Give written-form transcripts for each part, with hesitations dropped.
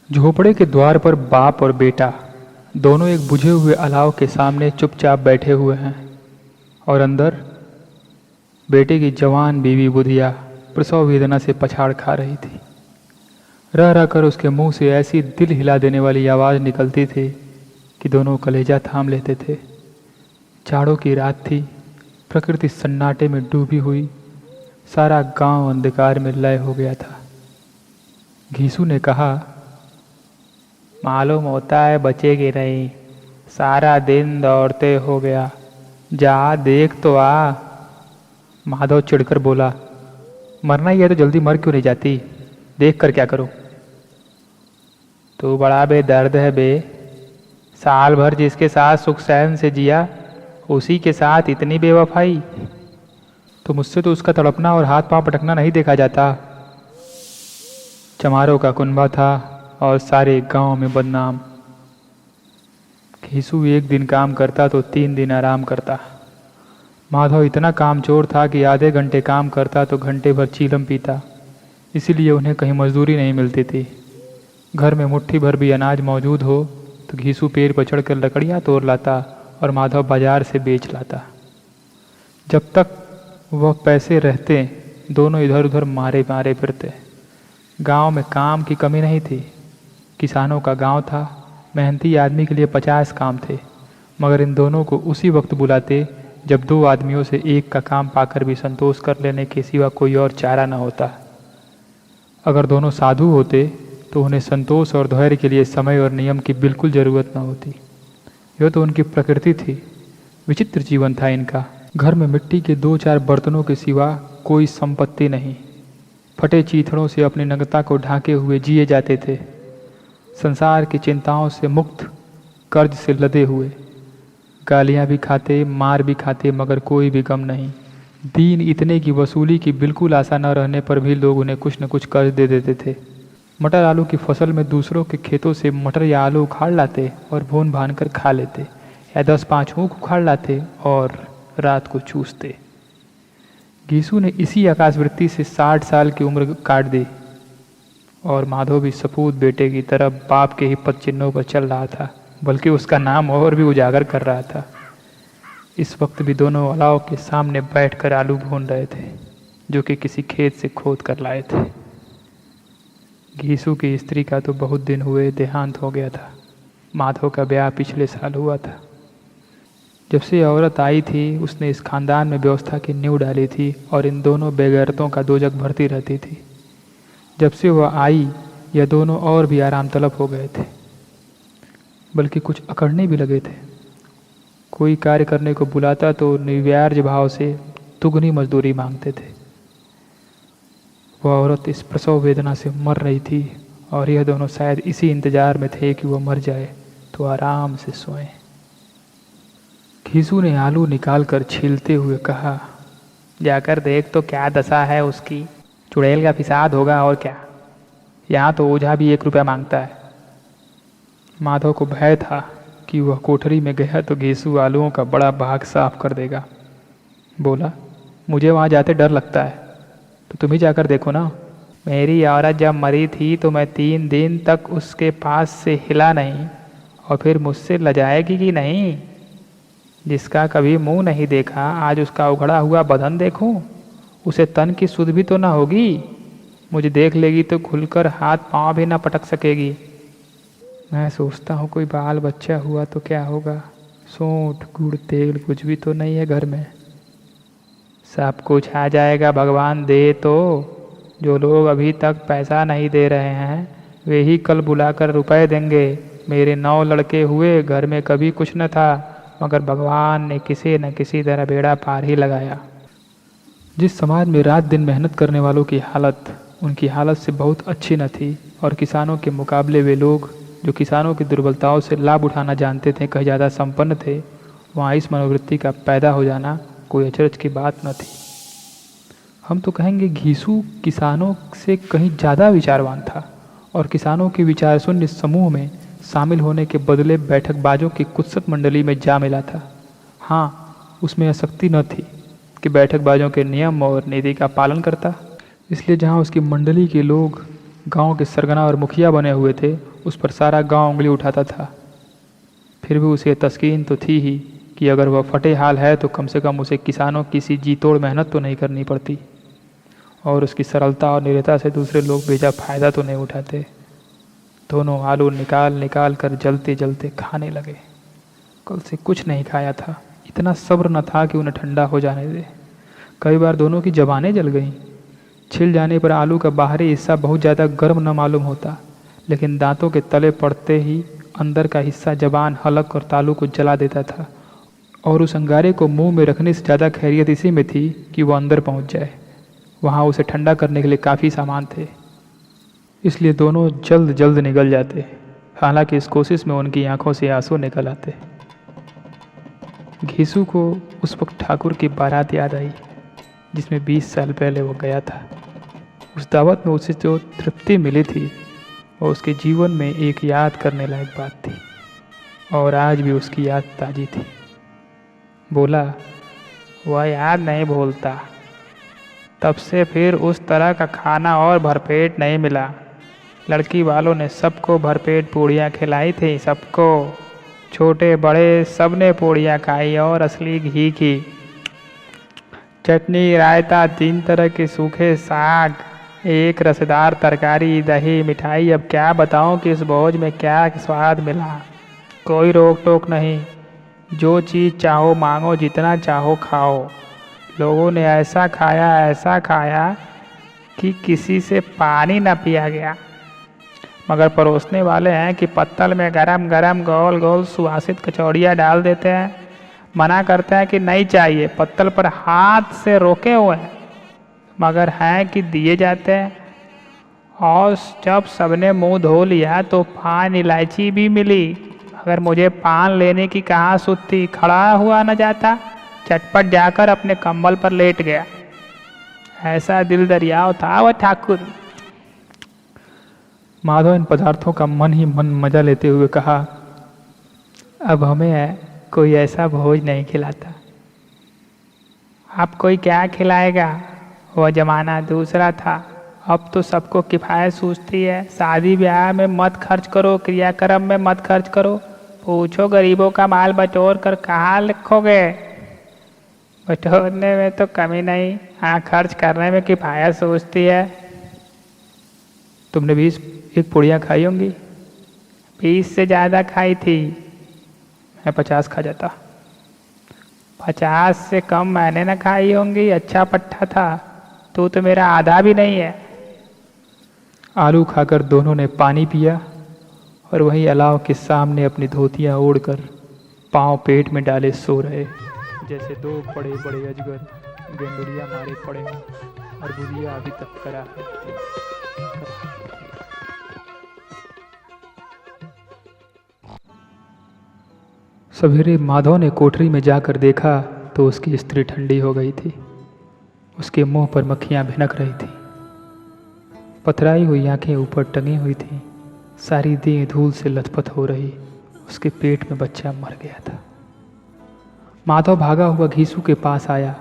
झोपड़े के द्वार पर बाप और बेटा दोनों एक बुझे हुए अलाव के सामने चुपचाप बैठे हुए हैं और अंदर बेटे की जवान बीवी बुधिया प्रसव वेदना से पछाड़ खा रही थी। रह रह कर उसके मुंह से ऐसी दिल हिला देने वाली आवाज़ निकलती थी कि दोनों कलेजा थाम लेते थे। जाड़ों की रात थी, प्रकृति सन्नाटे में डूबी हुई, सारा गांव अंधकार में लय हो गया था। घीसू ने कहा, मालूम होता है बचेगी नहीं, सारा दिन दौड़ते हो गया, जा देख तो आ। माधव चिढ़कर बोला, मरना ही है तो जल्दी मर क्यों नहीं जाती, देख कर क्या करूं। तू बड़ा बेदर्द है बे, साल भर जिसके साथ सुख सहन से जिया उसी के साथ इतनी बेवफाई। तो मुझसे तो उसका तड़पना और हाथ पांव पटकना नहीं देखा जाता। चमारों का कुनबा था और सारे गांव में बदनाम। घीसू एक दिन काम करता तो 3 दिन आराम करता। माधव इतना कामचोर था कि आधे घंटे काम करता तो घंटे भर चीलम पीता, इसीलिए उन्हें कहीं मजदूरी नहीं मिलती थी। घर में मुट्ठी भर भी अनाज मौजूद हो तो घीसू पेड़ पर चढ़कर लकड़ियाँ तोड़ लाता और माधव बाजार से बेच लाता। जब तक वह पैसे रहते दोनों इधर उधर मारे मारे फिरते। गांव में काम की कमी नहीं थी। किसानों का गांव था, मेहनती आदमी के लिए 50 काम थे, मगर इन दोनों को उसी वक्त बुलाते जब 2 आदमियों से एक का काम पाकर भी संतोष कर लेने के सिवा कोई और चारा न होता। अगर दोनों साधु होते तो उन्हें संतोष और धैर्य के लिए समय और नियम की बिल्कुल ज़रूरत न होती। यह तो उनकी प्रकृति थी। विचित्र जीवन था इनका। घर में मिट्टी के 2-4 बर्तनों के सिवा कोई संपत्ति नहीं। फटे चीथड़ों से अपनी नग्नता को ढांके हुए जिए जाते थे। संसार की चिंताओं से मुक्त, कर्ज से लदे हुए। गालियाँ भी खाते, मार भी खाते, मगर कोई भी गम नहीं। दीन इतने की वसूली की बिल्कुल आशा न रहने पर भी लोग उन्हें कुछ न कुछ कर्ज दे देते थे। मटर आलू की फसल में दूसरों के खेतों से मटर या आलू उखाड़ लाते और भून भान कर खा लेते, या 10-5 ऊख उखाड़ लाते और रात को चूसते। घीसू ने इसी आकाशवृत्ति से 60 साल की उम्र काट दी और माधव भी सपूत बेटे की तरह बाप के ही पद चिन्हों पर चल रहा था, बल्कि उसका नाम और भी उजागर कर रहा था। इस वक्त भी दोनों अलाव के सामने बैठकर आलू भून रहे थे, जो कि किसी खेत से खोद कर लाए थे। घीसू की स्त्री का तो बहुत दिन हुए देहांत हो गया था। माधव का ब्याह पिछले साल हुआ था। जब से औरत आई थी उसने इस खानदान में व्यवस्था की नींव डाली थी और इन दोनों बेगैरतों का दोजक भरती रहती थी। जब से वह आई यह दोनों और भी आराम तलब हो गए थे, बल्कि कुछ अकड़ने भी लगे थे। कोई कार्य करने को बुलाता तो निर्व्याज भाव से दुगनी मजदूरी मांगते थे। वह औरत इस प्रसव वेदना से मर रही थी और यह दोनों शायद इसी इंतजार में थे कि वह मर जाए तो आराम से सोएं। घीसू ने आलू निकाल कर छीलते हुए कहा, जाकर देख तो क्या दशा है उसकी, चुड़ैल का फिसाद होगा और क्या। यहाँ तो ओझा भी 1 रुपया मांगता है। माधव को भय था कि वह कोठरी में गया तो घीसू आलूओं का बड़ा भाग साफ कर देगा। बोला, मुझे वहाँ जाते डर लगता है, तो तुम ही जाकर देखो ना। मेरी औरत जब मरी थी तो मैं 3 दिन तक उसके पास से हिला नहीं, और फिर मुझसे लजाएगी कि नहीं। जिसका कभी मुंह नहीं देखा आज उसका उघड़ा हुआ बदन देखूं, उसे तन की सुध भी तो ना होगी। मुझे देख लेगी तो खुलकर हाथ पांव भी ना पटक सकेगी। मैं सोचता हूँ कोई बाल बच्चा हुआ तो क्या होगा। सोंठ गुड़ तेल कुछ भी तो नहीं है घर में। सब कुछ आ जाएगा भगवान दे तो। जो लोग अभी तक पैसा नहीं दे रहे हैं वे ही कल बुलाकर रुपए देंगे। मेरे 9 लड़के हुए, घर में कभी कुछ न था, मगर भगवान ने किसी न किसी तरह बेड़ा पार ही लगाया। जिस समाज में रात दिन मेहनत करने वालों की हालत उनकी हालत से बहुत अच्छी न थी और किसानों के मुकाबले वे लोग जो किसानों की दुर्बलताओं से लाभ उठाना जानते थे कहीं ज़्यादा संपन्न थे, वहाँ इस मनोवृत्ति का पैदा हो जाना कोई अचरज की बात न थी। हम तो कहेंगे घीसू किसानों से कहीं ज़्यादा विचारवान था और किसानों के विचार शून्य समूह में शामिल होने के बदले बैठकबाजों की कुत्सित मंडली में जा मिला था। हाँ, उसमें आसक्ति न थी कि बैठकबाजों के नियम और नीति का पालन करता। इसलिए जहाँ उसकी मंडली के लोग गांव के सरगना और मुखिया बने हुए थे उस पर सारा गांव उंगली उठाता था। फिर भी उसे तस्कीन तो थी ही कि अगर वह फटे हाल है तो कम से कम उसे किसानों की सी जी तोड़ मेहनत तो नहीं करनी पड़ती, और उसकी सरलता और निरता से दूसरे लोग बेजा फायदा तो नहीं उठाते। दोनों आलू निकाल निकाल कर जलते जलते खाने लगे। कल से कुछ नहीं खाया था, इतना सब्र न था कि उन्हें ठंडा हो जाने दे। कई बार दोनों की जबानें जल गईं। छिल जाने पर आलू का बाहरी हिस्सा बहुत ज़्यादा गर्म न मालूम होता, लेकिन दांतों के तले पड़ते ही अंदर का हिस्सा जबान, हलक और तालू को जला देता था। और उस अंगारे को मुंह में रखने से ज़्यादा खैरियत इसी में थी कि वह अंदर पहुंच जाए। वहाँ उसे ठंडा करने के लिए काफ़ी सामान थे, इसलिए दोनों जल्द जल्द निकल जाते। हालांकि इस कोशिश में उनकी आंखों से आंसू निकल आते। घीसू को उस वक्त ठाकुर की बारात याद आई जिसमें 20 साल पहले वो गया था। उस दावत में उसे जो तृप्ति मिली थी वो उसके जीवन में एक याद करने लायक बात थी, और आज भी उसकी याद ताज़ी थी। बोला, वह याद नहीं भूलता। तब से फिर उस तरह का खाना और भरपेट नहीं मिला। लड़की वालों ने सबको भरपेट पूड़ियाँ खिलाई थी, सबको, छोटे बड़े सब ने पूड़ियाँ खाई, और असली घी की। चटनी, रायता, 3 तरह के सूखे साग, एक रसदार तरकारी, दही, मिठाई। अब क्या बताऊं कि इस भोज में क्या स्वाद मिला। कोई रोक टोक नहीं, जो चीज़ चाहो मांगो, जितना चाहो खाओ। लोगों ने ऐसा खाया कि किसी से पानी न पिया गया। मगर परोसने वाले हैं कि पत्तल में गरम गरम गोल गोल सुवासित कचौड़ियाँ डाल देते हैं। मना करते हैं कि नहीं चाहिए, पत्तल पर हाथ से रोके हुए हैं, मगर हैं कि दिए जाते हैं। और जब सबने मुंह धो लिया तो पान इलायची भी मिली, मगर मुझे पान लेने की कहाँ सुध थी। खड़ा हुआ न जाता, चटपट जाकर अपने कंबल पर लेट गया। ऐसा दिल दरियाव था वह ठाकुर। माधव इन पदार्थों का मन ही मन मजा लेते हुए कहा, अब हमें कोई ऐसा भोज नहीं खिलाता। अब कोई क्या खिलाएगा, वह जमाना दूसरा था। अब तो सबको किफ़ायत सूझती है। शादी ब्याह में मत खर्च करो, क्रियाक्रम में मत खर्च करो। पूछो गरीबों का माल बटोर कर कहाँ लिखोगे। बटोरने में तो कमी नहीं, हाँ खर्च करने में किफ़ायत सूझती है। तुमने 21 पूड़ियाँ खाई होंगी। 20 से ज़्यादा खाई थी, मैं 50 खा जाता। 50 से कम मैंने न खाई होंगी। अच्छा पट्टा था, तू तो मेरा आधा भी नहीं है। आलू खाकर दोनों ने पानी पिया और वहीं अलाव के सामने अपनी धोतियां ओढ़कर पांव पेट में डाले सो रहे, जैसे 2 बड़े बड़े अजगर गेंडुरिया मारे पड़े हों और बुढ़िया अभी तक करा है। सवेरे माधव ने कोठरी में जाकर देखा तो उसकी स्त्री ठंडी हो गई थी। उसके मुंह पर मक्खियां भिनक रही थी। पथराई हुई आंखें ऊपर टंगी हुई थीं। सारी देह धूल से लथपथ हो रही। उसके पेट में बच्चा मर गया था। माधव भागा हुआ घीसू के पास आया।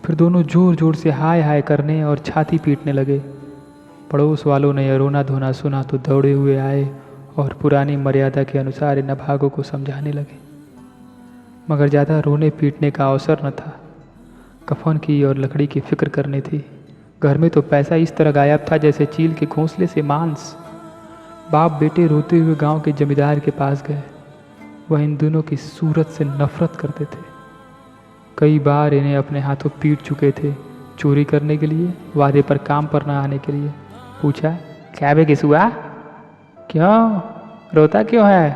फिर दोनों जोर जोर से हाय हाय करने और छाती पीटने लगे। पड़ोस वालों ने यह रोना धोना सुना तो दौड़े हुए आए और पुरानी मर्यादा के अनुसार इन अभागों को समझाने लगे, मगर ज़्यादा रोने पीटने का अवसर न था। कफन की और लकड़ी की फिक्र करनी थी। घर में तो पैसा इस तरह गायब था जैसे चील के घोंसले से मांस। बाप बेटे रोते हुए गांव के जमींदार के पास गए। वह इन दोनों की सूरत से नफरत करते थे। कई बार इन्हें अपने हाथों पीट चुके थे, चोरी करने के लिए, वादे पर काम पर न आने के लिए। पूछा, क्या बे किसुआ, क्यों रोता क्यों है?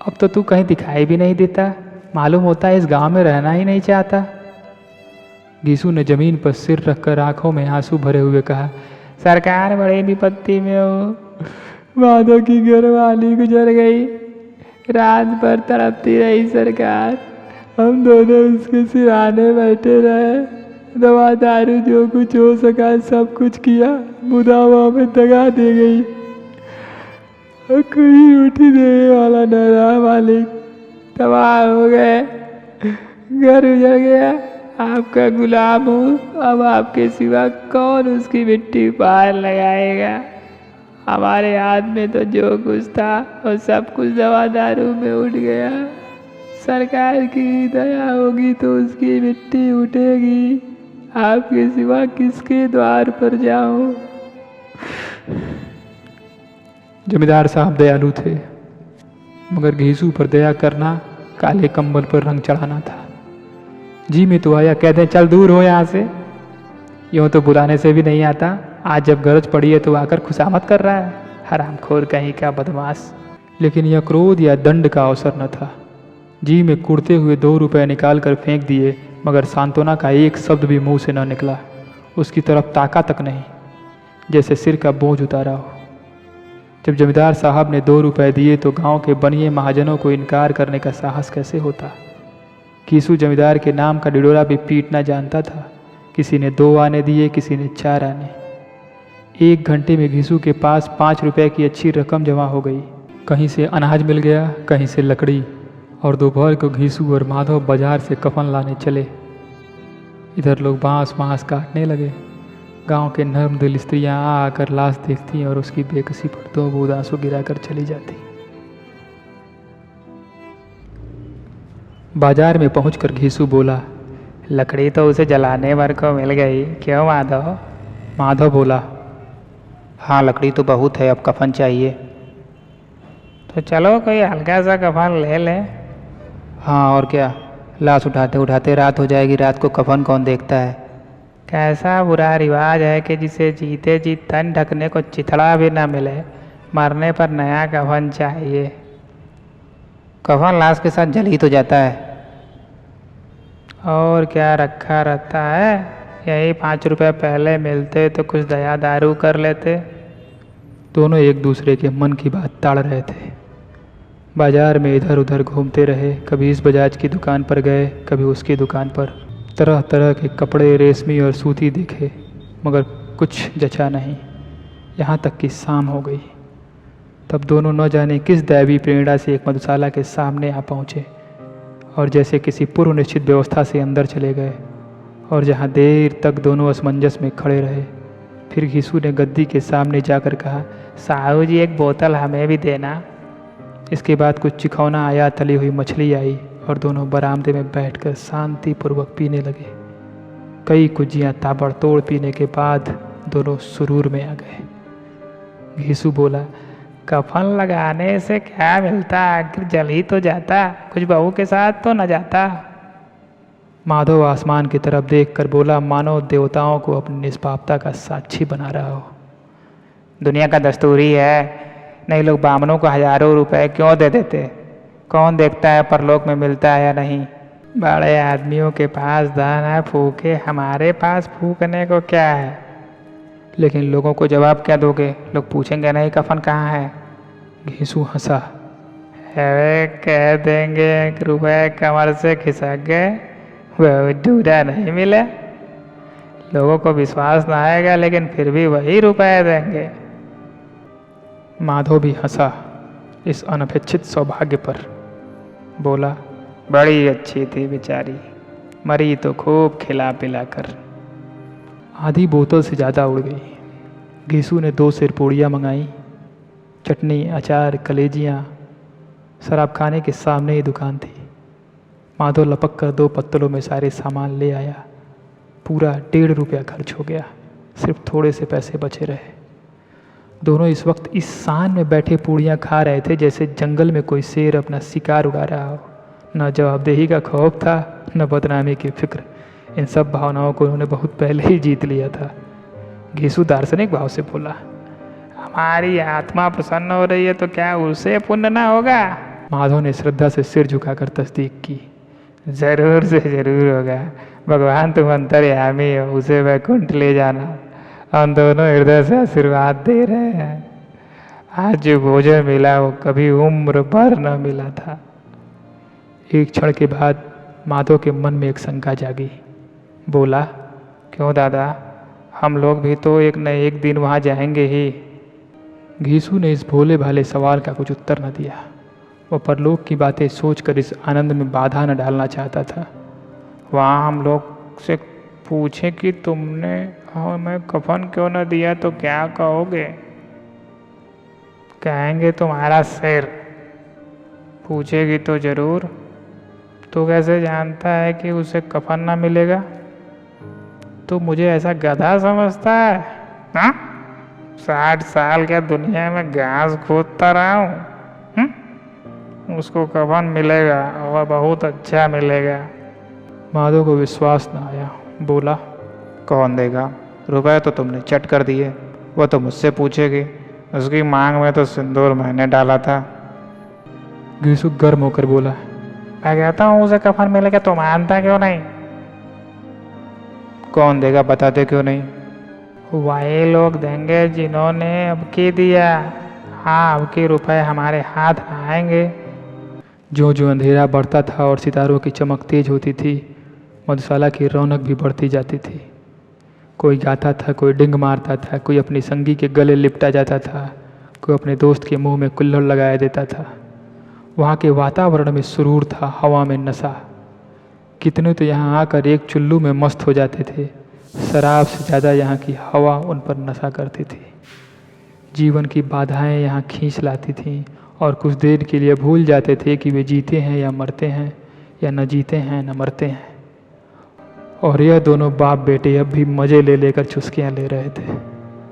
अब तो तू कहीं दिखाई भी नहीं देता। मालूम होता है इस गांव में रहना ही नहीं चाहता। घीसू ने जमीन पर सिर रखकर आंखों में आंसू भरे हुए कहा, सरकार बड़ी विपत्ति में हो। माधव की घरवाली गुजर गई। रात भर तड़पती रही सरकार। हम दोनों उसके सिराने बैठे रहे। दवा दारू जो कुछ हो सका सब कुछ किया। मुदावा में दगा दे गई। कोई रोटी देने वाला न रहा मालिक। तबाह हो गए, घर उजड़ गया। आपका गुलाम हूँ, अब आपके सिवा कौन उसकी मिट्टी पार लगाएगा। हमारे हाथ में तो जो कुछ था वो सब कुछ दवा दारू में उठ गया। सरकार की दया होगी तो उसकी मिट्टी उठेगी। आपके सिवा किसके द्वार पर जाऊं? जमींदार साहब दयालु थे, मगर घीसू पर दया करना काले कंबल पर रंग चढ़ाना था। जी में तो आया, कह दे चल दूर हो यहाँ से। यूं तो बुलाने से भी नहीं आता, आज जब गरज पड़ी है तो आकर खुशामद कर रहा है, हरामखोर कहीं का बदमाश। लेकिन यह क्रोध या दंड का अवसर न था। जी में कुड़ते हुए 2 रुपए निकाल कर फेंक दिए, मगर सांत्वना का एक शब्द भी मुंह से न निकला। उसकी तरफ ताका तक नहीं, जैसे सिर का बोझ उतारा हो। जब जमींदार साहब ने 2 रुपए दिए तो गांव के बनिए महाजनों को इनकार करने का साहस कैसे होता। घीसू जमींदार के नाम का डिडोरा भी पीटना जानता था। किसी ने 2 आने दिए, किसी ने 4 आने। 1 घंटे में घीसू के पास 5 रुपए की अच्छी रकम जमा हो गई। कहीं से अनाज मिल गया, कहीं से लकड़ी, और दोपहर को घीसू और माधव बाजार से कफन लाने चले। इधर लोग बांस काटने लगे। गांव के नर्म दिल स्त्रियां आकर लाश देखती और उसकी बेकसी पर 2 बूंद आंसू गिराकर चली जाती। बाजार में पहुंचकर घीसू बोला, लकड़ी तो उसे जलाने भर को मिल गई, क्यों माधव? माधव बोला, हाँ लकड़ी तो बहुत है, अब कफन चाहिए। तो चलो कोई हल्का सा कफन ले ले। हाँ और क्या, लाश उठाते उठाते रात हो जाएगी, रात को कफन कौन देखता है। कैसा बुरा रिवाज है कि जिसे जीते जी तन ढकने को चिथड़ा भी ना मिले, मरने पर नया कफन चाहिए। कफन लाश के साथ जल ही तो जाता है। और क्या रखा रहता है, यही 5 रुपए पहले मिलते तो कुछ दया दारू कर लेते। दोनों एक दूसरे के मन की बात ताड़ रहे थे। बाजार में इधर उधर घूमते रहे, कभी इस बजाज की दुकान पर गए, कभी उसकी दुकान पर। तरह तरह के कपड़े रेशमी और सूती दिखे, मगर कुछ जचा नहीं। यहाँ तक कि शाम हो गई। तब दोनों न जाने किस दैवी प्रेरणा से एक मधुशाला के सामने आ पहुँचे और जैसे किसी पूर्व निश्चित व्यवस्था से अंदर चले गए, और जहाँ देर तक दोनों असमंजस में खड़े रहे। फिर घीसू ने गद्दी के सामने जाकर कहा, साहू जी एक बोतल हमें भी देना। इसके बाद कुछ चिखौना आया, तली हुई मछली आई, और दोनों बरामदे में बैठकर शांतिपूर्वक पीने लगे। कई कुजियाँ ताबड़तोड़ पीने के बाद दोनों सुरूर में आ गए। घीसू बोला, कफन लगाने से क्या मिलता, आखिर जल ही तो जाता, कुछ बहू के साथ तो न जाता। माधव आसमान की तरफ देखकर बोला, मानो देवताओं को अपनी निष्पापता का साक्षी बना रहा हो। दुनिया का दस्तूर ही है, नहीं लोग बामनों को हजारों रुपए क्यों दे देते। कौन देखता है परलोक में मिलता है या नहीं। बड़े आदमियों के पास दान है फूके, हमारे पास फूकने को क्या है। लेकिन लोगों को जवाब क्या दोगे, लोग पूछेंगे नहीं कफन कहाँ है। घीसू हंसा, अरे कह देंगे 1 रुपए कमर से खिसक गए, वह ढूंढा नहीं मिले। लोगों को विश्वास ना आएगा, लेकिन फिर भी वही रुपए देंगे। माधव भी हंसा इस अनपेक्षित सौभाग्य पर। बोला, बड़ी अच्छी थी बेचारी, मरी तो खूब खिला पिला कर। आधी बोतल से ज़्यादा उड़ गई। घीसू ने 2 सेर पूड़ियाँ मंगाई, चटनी, अचार, कलेजियाँ। शराब खाने के सामने ही दुकान थी। माधव लपक कर 2 पत्तलों में सारे सामान ले आया। पूरा 1.5 रुपया खर्च हो गया, सिर्फ थोड़े से पैसे बचे रहे। दोनों इस वक्त इस शान में बैठे पूड़ियाँ खा रहे थे जैसे जंगल में कोई शेर अपना शिकार उड़ा रहा हो। न जवाबदेही का खौफ था, न बदनामी की फिक्र। इन सब भावनाओं को उन्होंने बहुत पहले ही जीत लिया था। घीसू दार्शनिक भाव से बोला, हमारी आत्मा प्रसन्न हो रही है तो क्या उसे पुण्य ना होगा। माधव ने श्रद्धा से सिर झुकाकर तस्दीक की, जरूर से जरूर होगा। भगवान तुम अंतर्यामी हो, उसे वैकुंठ ले जाना। हम दोनों हृदय से आशीर्वाद दे रहे हैं। आज जो भोजन मिला वो कभी उम्र भर न मिला था। एक क्षण के बाद माधव के मन में एक शंका जागी। बोला, क्यों दादा, हम लोग भी तो एक न एक दिन वहाँ जाएंगे ही। घीसू ने इस भोले भाले सवाल का कुछ उत्तर न दिया। वो परलोक की बातें सोचकर इस आनंद में बाधा न डालना चाहता था। वहाँ हम लोग से पूछें कि तुमने हमें कफन क्यों न दिया तो क्या कहोगे। कहेंगे तुम्हारा सिर। पूछेगी तो जरूर। तू कैसे जानता है कि उसे कफन ना मिलेगा? तू मुझे ऐसा गधा समझता है? हाँ? 60 साल क्या दुनिया में घास खोदता रहा हूँ। उसको कफन मिलेगा और बहुत अच्छा मिलेगा। माधव को विश्वास न आया। बोला, कौन देगा? रुपए तो तुमने चट कर दिए। वो तो मुझसे पूछेगी। उसकी मांग में तो सिंदूर मैंने डाला था। घीसू गर्म होकर बोला, मैं कहता हूँ उसे कफन मिलेगा तो मानता क्यों नहीं? कौन देगा बताते क्यों नहीं? वही लोग देंगे जिन्होंने अब की दिया। हाँ, अब के रुपए हमारे हाथ आएंगे। जो जो अंधेरा बढ़ता था और सितारों की चमक तेज होती थी, मधुशाला की रौनक भी बढ़ती जाती थी। कोई गाता था, कोई डिंग मारता था, कोई अपनी संगी के गले लिपटा जाता था, कोई अपने दोस्त के मुंह में कुल्हड़ लगाया देता था। वहाँ के वातावरण में सुरूर था, हवा में नशा। कितने तो यहाँ आकर एक चुल्लू में मस्त हो जाते थे। शराब से ज़्यादा यहाँ की हवा उन पर नशा करती थी। जीवन की बाधाएं यहाँ खींच लाती थीं और कुछ देर के लिए भूल जाते थे कि वे जीते हैं या मरते हैं, या न जीते हैं न मरते हैं। और यह दोनों बाप बेटे अब भी मज़े ले लेकर चुस्कियाँ ले रहे थे।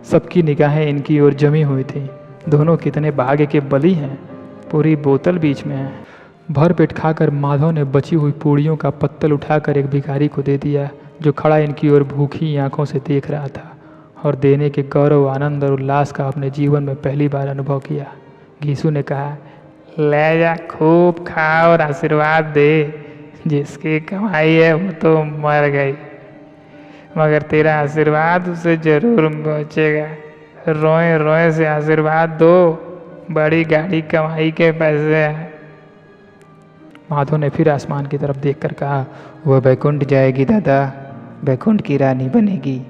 सबकी निगाहें इनकी ओर जमी हुई थीं। दोनों कितने भाग्य के बली हैं। पूरी बोतल बीच में है। भर पेट खाकर माधव ने बची हुई पूड़ियों का पत्तल उठाकर एक भिखारी को दे दिया, जो खड़ा इनकी ओर भूखी आंखों से देख रहा था और देने के गौरव, आनंद और उल्लास का अपने जीवन में पहली बार अनुभव किया। घीसू ने कहा, ले जा, खूब खा और आशीर्वाद दे। जिसकी कमाई है वो तो मर गई, मगर तेरा आशीर्वाद उसे जरूर पहुँचेगा। रोए रोए से आशीर्वाद दो। बड़ी गाड़ी कमाई के पैसे हैं। माधव ने फिर आसमान की तरफ देखकर कहा, वह बैकुंठ जाएगी दादा, बैकुंठ की रानी बनेगी।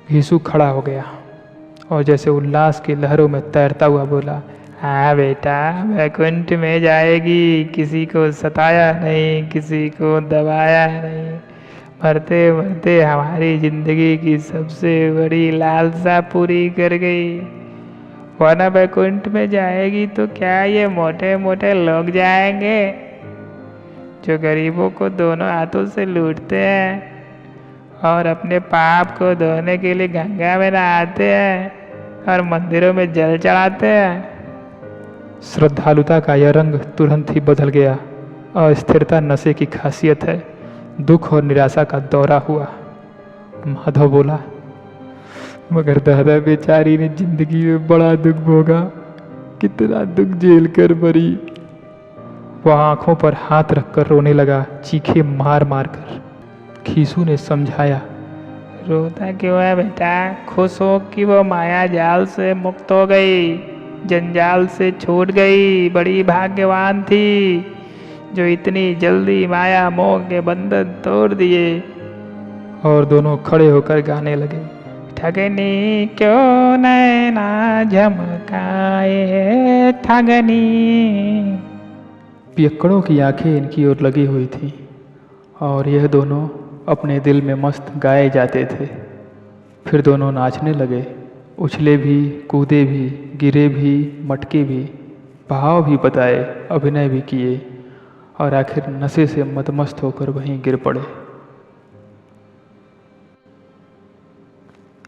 घीसू खड़ा हो गया और जैसे उल्लास की लहरों में तैरता हुआ बोला, हाँ बेटा, बैकुंठ में जाएगी। किसी को सताया नहीं, किसी को दबाया नहीं। मरते मरते हमारी जिंदगी की सबसे बड़ी लालसा पूरी कर गई। वरना बैकुंठ में जाएगी तो क्या ये मोटे मोटे लोग जाएंगे, जो गरीबों को दोनों हाथों से लूटते हैं और अपने पाप को धोने के लिए गंगा में नहाते हैं और मंदिरों में जल चढ़ाते हैं। श्रद्धालुता का यह रंग तुरंत ही बदल गया। अस्थिरता नशे की खासियत है। दुख और निराशा का दौरा हुआ। माधव बोला, मगर दादा बेचारी ने जिंदगी में बड़ा दुख भोगा, कितना दुख झेल कर मरी। वह आंखों पर हाथ रखकर रोने लगा, चीखे मार मार कर। घीसू ने समझाया, रोता क्यों है बेटा? खुश हो कि वो माया जाल से मुक्त हो गई, जंजाल से छूट गई। बड़ी भाग्यवान थी जो इतनी जल्दी माया मोह के बंधन तोड़ दिए। और दोनों खड़े होकर गाने लगे, ठगनी क्यों नैना झमकाए ठगनी। पियक्कड़ों की आंखें इनकी ओर लगी हुई थीं और यह दोनों अपने दिल में मस्त गाए जाते थे। फिर दोनों नाचने लगे, उछले भी, कूदे भी, गिरे भी, मटके भी, भाव भी बताए, अभिनय भी किए और आखिर नशे से मतमस्त होकर वहीं गिर पड़े।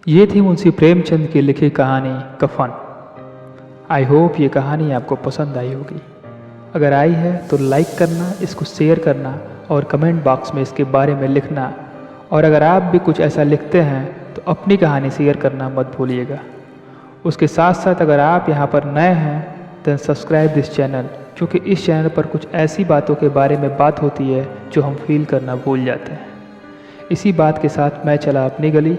ये थी मुंशी प्रेमचंद की लिखी कहानी कफन। आई होप ये कहानी आपको पसंद आई होगी। अगर आई है तो लाइक करना, इसको शेयर करना और कमेंट बॉक्स में इसके बारे में लिखना। और अगर आप भी कुछ ऐसा लिखते हैं तो अपनी कहानी शेयर करना मत भूलिएगा। उसके साथ साथ अगर आप यहाँ पर नए हैं देन सब्सक्राइब दिस चैनल, क्योंकि इस चैनल पर कुछ ऐसी बातों के बारे में बात होती है जो हम फील करना भूल जाते हैं। इसी बात के साथ मैं चला अपनी गली।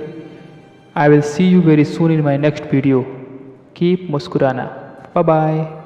I will see you very soon in my next video. Keep मुस्कुराना। Bye bye.